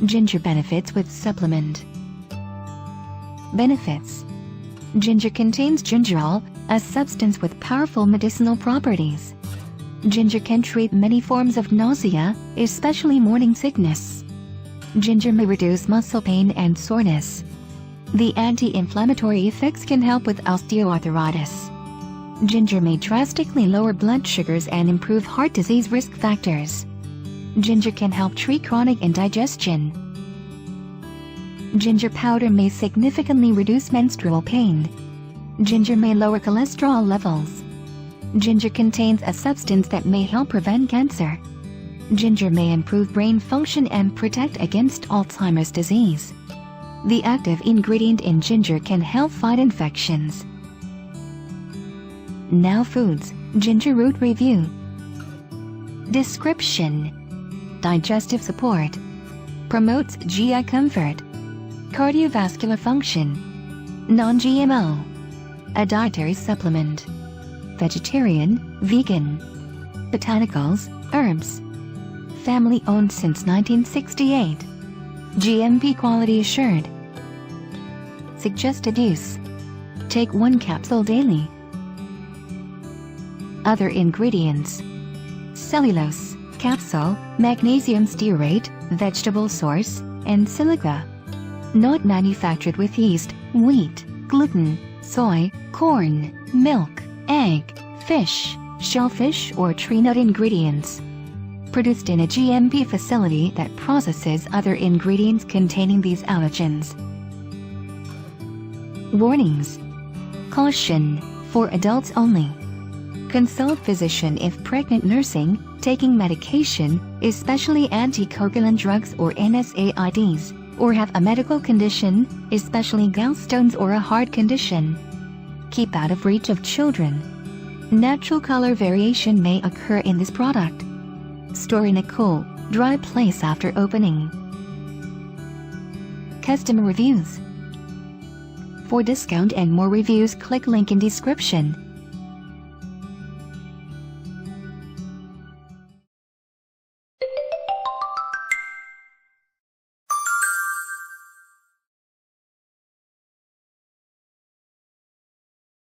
Ginger benefits with supplement. Benefits. Ginger contains gingerol, a substance with powerful medicinal properties. Ginger can treat many forms of nausea, especially morning sickness. Ginger may reduce muscle pain and soreness. The anti-inflammatory effects can help with osteoarthritis. Ginger may drastically lower blood sugars and improve heart disease risk factors. Ginger can help treat chronic indigestion. Ginger powder may significantly reduce menstrual pain. Ginger may lower cholesterol levels. Ginger contains a substance that may help prevent cancer. Ginger may improve brain function and protect against Alzheimer's disease. The active ingredient in ginger can help fight infections. Now foods, ginger root review. Description: Digestive support. Promotes GI comfort. Cardiovascular function. Non-GMO. A dietary supplement. Vegetarian, vegan. Botanicals, herbs. Family owned since 1968. GMP quality assured. Suggested use: take 1 capsule daily. Other ingredients: cellulose, capsule, magnesium stearate, vegetable source, and silica. Not manufactured with yeast, wheat, gluten, soy, corn, milk, egg, fish, shellfish, or tree nut ingredients. Produced in a GMP facility that processes other ingredients containing these allergens. Warnings. Caution: for adults only. Consult physician if pregnant, nursing, taking medication, especially anticoagulant drugs or NSAIDs, or have a medical condition, especially gallstones or a heart condition. Keep out of reach of children. Natural color variation may occur in this product. Store in a cool, dry place after opening. Customer reviews. For discount and more reviews, click link in description.